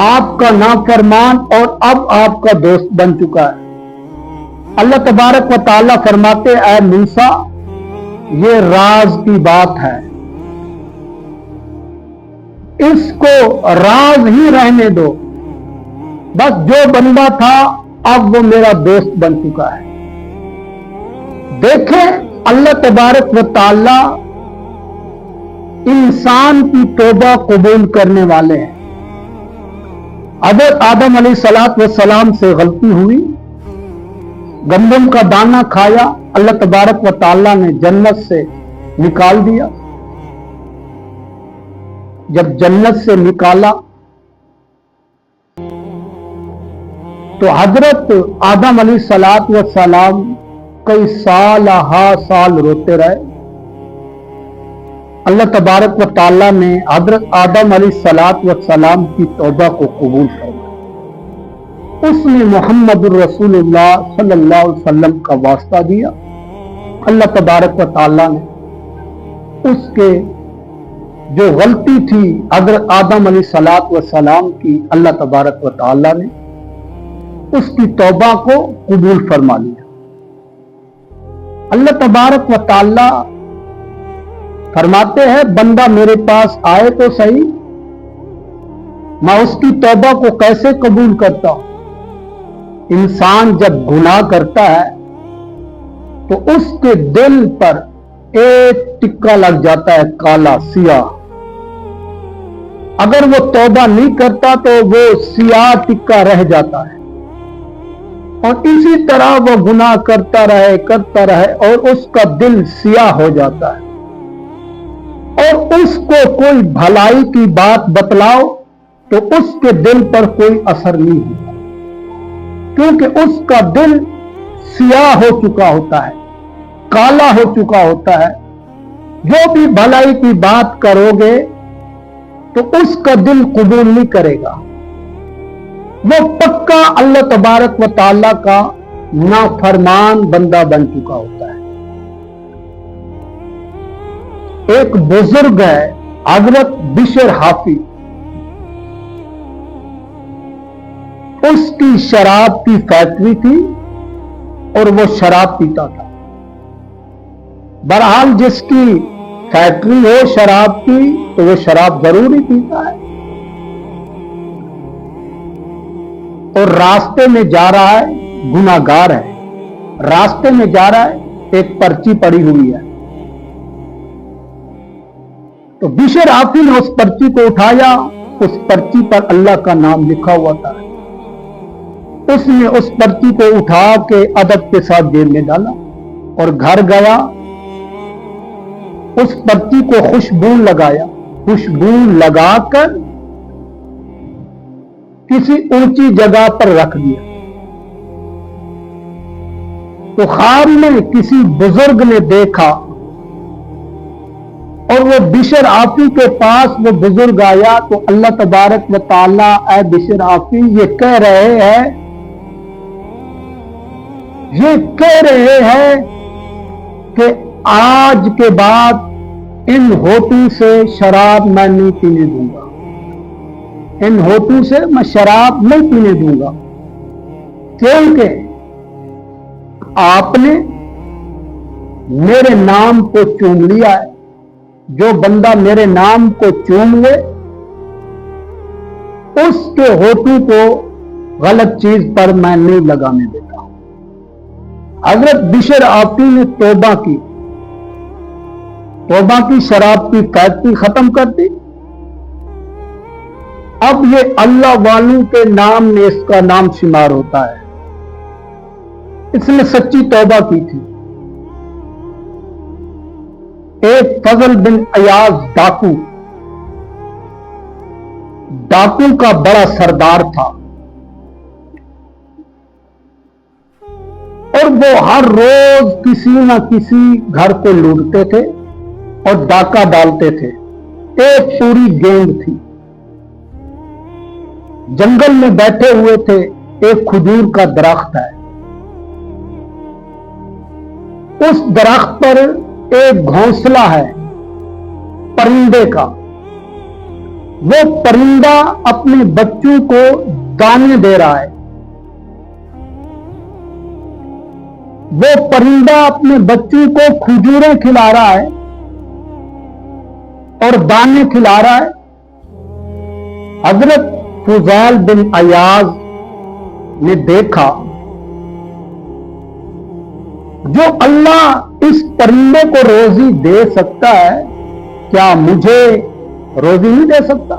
آپ کا نافرمان اور اب آپ کا دوست بن چکا ہے۔ اللہ تبارک و تعالیٰ فرماتے اے موسیٰ یہ راز کی بات ہے، اس کو راز ہی رہنے دو، بس جو بندہ تھا اب وہ میرا دوست بن چکا ہے۔ دیکھیں اللہ تبارک و تعالی انسان کی توبہ قبول کرنے والے ہیں۔ حضرت آدم علیہ السلام سے غلطی ہوئی، گندم کا دانہ کھایا، اللہ تبارک و تعالی نے جنت سے نکال دیا۔ جب جنت سے نکالا تو حضرت آدم علیہ السلام کئی سال روتے رہے۔ اللہ تبارک و تعالی نے حضرت آدم علیہ السلام کی توبہ کو قبول فرمایا۔ اس نے محمد الرسول اللہ صلی اللہ علیہ وسلم کا واسطہ دیا۔ اللہ تبارک و تعالی نے اس کے جو غلطی تھی حضرت آدم علیہ السلام کی، اللہ تبارک و تعالی نے اس کی توبہ کو قبول فرما لیا۔ اللہ تبارک و تعالی فرماتے ہیں بندہ میرے پاس آئے تو صحیح، میں اس کی توبہ کو کیسے قبول کرتا ہوں؟ انسان جب گناہ کرتا ہے تو اس کے دل پر ایک ٹکا لگ جاتا ہے، کالا سیاہ۔ اگر وہ توبہ نہیں کرتا تو وہ سیاہ ٹکا رہ جاتا ہے، اور اسی طرح وہ گناہ کرتا رہے اور اس کا دل سیاہ ہو جاتا ہے، اور اس کو کوئی بھلائی کی بات بتلاؤ تو اس کے دل پر کوئی اثر نہیں ہوتا، کیونکہ اس کا دل سیاہ ہو چکا ہوتا ہے، کالا ہو چکا ہوتا ہے۔ جو بھی بھلائی کی بات کرو گے تو اس کا دل قبول نہیں کرے گا، وہ پکا اللہ تبارک و تعالی کا نافرمان بندہ بن چکا ہوتا ہے۔ ایک بزرگ ہے حضرت بشر حافی، اس کی شراب کی فیکٹری تھی اور وہ شراب پیتا تھا۔ بہرحال جس کی فیکٹری ہو شراب کی تو وہ شراب ضرور ہی پیتا ہے، اور راستے میں جا رہا ہے، گناہگار ہے، راستے میں جا رہا ہے، ایک پرچی پڑی ہوئی ہے، تو بشر حافی نے اس پرچی کو اٹھایا، اس پرچی پر اللہ کا نام لکھا ہوا تھا۔ اس نے اس پرچی کو اٹھا کے ادب کے ساتھ جیب میں ڈالا اور گھر گیا، اس پرچی کو خوشبو لگایا، خوشبو لگا کر کسی اونچی جگہ پر رکھ دیا۔ تو خواب میں کسی بزرگ نے دیکھا اور وہ بشر حافی کے پاس وہ بزرگ آیا تو اللہ تبارک و تعالی اے بشر حافی یہ کہہ رہے ہیں کہ آج کے بعد ان ہوٹوں سے شراب میں نہیں پینے دوں گا، ان ہوٹوں سے میں شراب نہیں پینے دوں گا، کیونکہ آپ نے میرے نام کو چوم لیا ہے۔ جو بندہ میرے نام کو چوم لے اس کے ہوٹوں کو غلط چیز پر میں نہیں لگانے دیتا۔ حضرت بشر حافی نے توبہ کی، شراب کی فیکٹری ختم کر دی۔ اب یہ اللہ والوں کے نام میں اس کا نام شمار ہوتا ہے، اس نے سچی توبہ کی تھی۔ ایک فضل بن ایاز ڈاکو کا بڑا سردار تھا، اور وہ ہر روز کسی نہ کسی گھر کو لوٹتے تھے اور ڈاکہ ڈالتے تھے۔ ایک پوری گینگ تھی، جنگل میں بیٹھے ہوئے تھے، ایک کھجور کا درخت ہے، اس درخت پر ایک گھونسلہ ہے پرندے کا، وہ پرندہ اپنے بچوں کو دانے دے رہا ہے، وہ پرندہ اپنے بچوں کو کھجوریں کھلا رہا ہے اور دانے کھلا رہا ہے۔ حضرت فضیل بن عیاض نے دیکھا جو اللہ اس پرندے کو روزی دے سکتا ہے، کیا مجھے روزی نہیں دے سکتا؟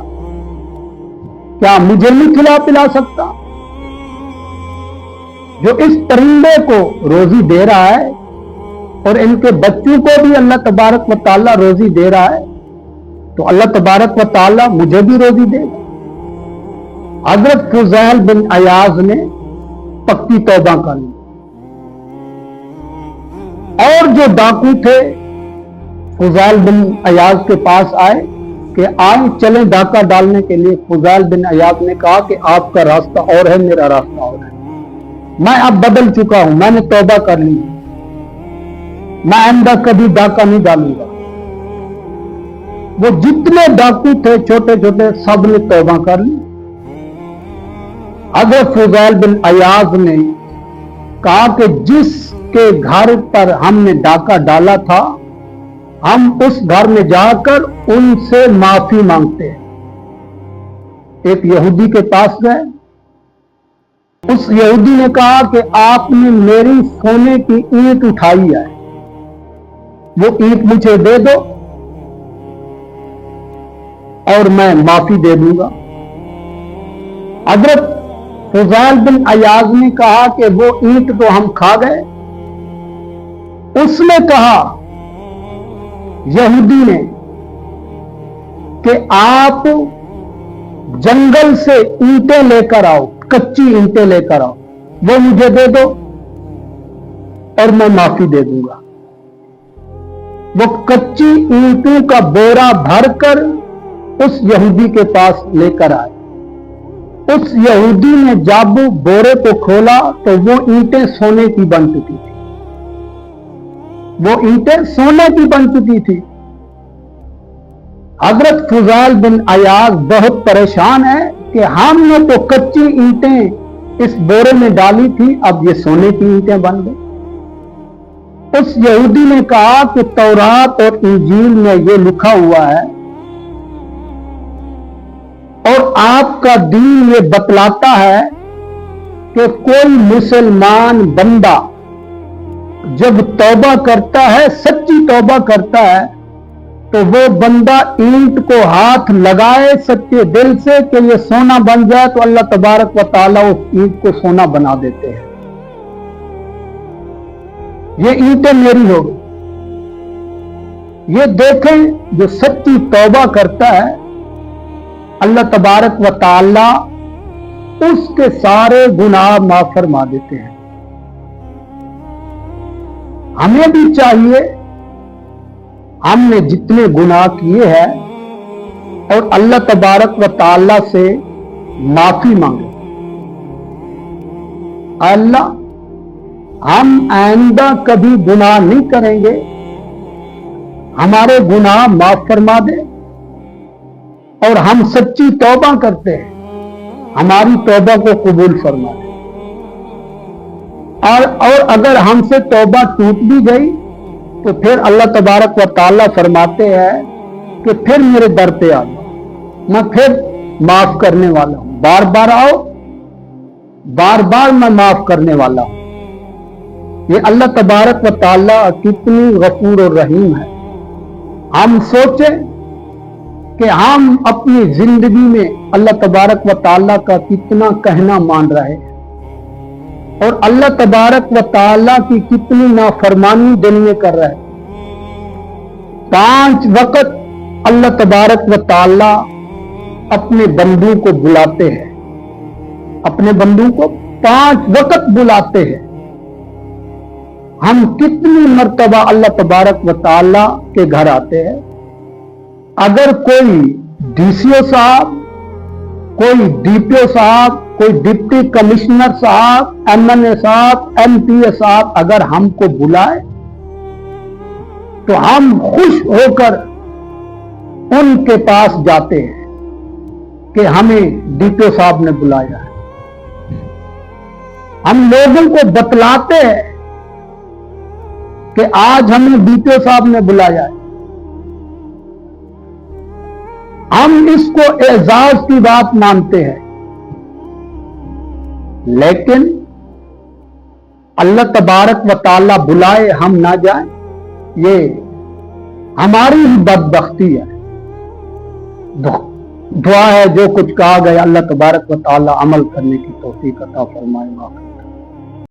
کیا مجھے نہیں کھلا پلا سکتا؟ جو اس پرندے کو روزی دے رہا ہے اور ان کے بچوں کو بھی اللہ تبارک و تعالیٰ روزی دے رہا ہے، تو اللہ تبارک و تعالیٰ مجھے بھی روزی دے گا۔ حضرت فضیل بن عیاض نے پکی توبہ کر لی، اور جو ڈاکو تھے فضیل بن عیاض کے پاس آئے کہ آئیں چلیں ڈاکہ ڈالنے کے لیے۔ فضیل بن عیاض نے کہا کہ آپ کا راستہ اور ہے، میرا راستہ اور ہے، میں اب بدل چکا ہوں، میں نے توبہ کر لی، میں آئندہ کبھی ڈاکہ نہیں ڈالوں گا۔ وہ جتنے ڈاکو تھے چھوٹے چھوٹے سب نے توبہ کر لی۔ حضرت فضیل بن عیاض نے کہا کہ جس کے گھر پر ہم نے ڈاکہ ڈالا تھا، ہم اس گھر میں جا کر ان سے معافی مانگتے ہیں۔ ایک یہودی کے پاس گئے، اس یہودی نے کہا کہ آپ نے میری سونے کی اینٹ اٹھائی ہے، وہ اینٹ مجھے دے دو اور میں معافی دے دوں گا۔ حضرت فضیل بن عیاض نے کہا کہ وہ اینٹ تو ہم کھا گئے۔ اس نے کہا یہودی نے کہ آپ جنگل سے اینٹیں لے کر آؤ، کچی اینٹیں لے کر آؤ، وہ مجھے دے دو اور میں معافی دے دوں گا۔ وہ کچی اینٹوں کا بورا بھر کر اس یہودی کے پاس لے کر آئے۔ اس یہودی نے جب بورے کو کھولا تو وہ اینٹیں سونے کی بن چکی تھی، وہ اینٹیں سونے کی بن چکی تھی۔ حضرت فضیل بن عیاض بہت پریشان ہے کہ ہم نے تو کچی اینٹیں اس بورے میں ڈالی تھی، اب یہ سونے کی اینٹیں بن گئی۔ اس یہودی نے کہا کہ تورات اور انجیل میں یہ لکھا ہوا ہے اور آپ کا دین یہ بتلاتا ہے کہ کوئی مسلمان بندہ جب توبہ کرتا ہے، سچی توبہ کرتا ہے، تو وہ بندہ اینٹ کو ہاتھ لگائے سچے دل سے کہ یہ سونا بن جائے، تو اللہ تبارک و تعالیٰ اس اینٹ کو سونا بنا دیتے ہیں۔ یہ اینٹیں میری ہو گئی۔ یہ دیکھیں جو سچی توبہ کرتا ہے، اللہ تبارک و تعالی اس کے سارے گناہ معاف فرما دیتے ہیں۔ ہمیں بھی چاہیے ہم نے جتنے گناہ کیے ہیں اور اللہ تبارک و تعالی سے معافی مانگے، اللہ ہم آئندہ کبھی گناہ نہیں کریں گے، ہمارے گناہ معاف فرما دے، اور ہم سچی توبہ کرتے ہیں، ہماری توبہ کو قبول فرما دے، اور اگر ہم سے توبہ ٹوٹ بھی گئی تو پھر اللہ تبارک و تعالیٰ فرماتے ہیں کہ پھر میرے در پہ آ جاؤ، میں پھر معاف کرنے والا ہوں، بار بار آؤ، بار بار میں معاف کرنے والا ہوں۔ یہ اللہ تبارک و تعالیٰ کتنی غفور و رحیم ہے۔ ہم سوچیں کہ ہم اپنی زندگی میں اللہ تبارک و تعالیٰ کا کتنا کہنا مان رہے ہیں اور اللہ تبارک و تعالیٰ کی کتنی نافرمانی دل میں کر رہے ہیں۔ 5 وقت اللہ تبارک و تعالیٰ اپنے بندوں کو بلاتے ہیں، اپنے بندوں کو 5 وقت بلاتے ہیں۔ ہم کتنی مرتبہ اللہ تبارک و تعالیٰ کے گھر آتے ہیں؟ اگر کوئی ڈی سی او صاحب، کوئی ڈی پی او صاحب، کوئی ڈپٹی کمشنر صاحب، ایم این اے صاحب، ایم پی اے صاحب اگر ہم کو بلائے تو ہم خوش ہو کر ان کے پاس جاتے ہیں، کہ ہمیں ڈیٹو صاحب نے بلایا ہے. ہم لوگوں کو بتلاتے ہیں کہ آج ہمیں ڈیٹو صاحب نے بلایا ہے. ہم اس کو اعزاز کی بات مانتے ہیں، لیکن اللہ تبارک و تعالیٰ بلائے ہم نہ جائیں، یہ ہماری ہی بدبختی ہے. دعا ہے جو کچھ کہا گیا اللہ تبارک و تعالیٰ عمل کرنے کی توفیق عطا فرمائے.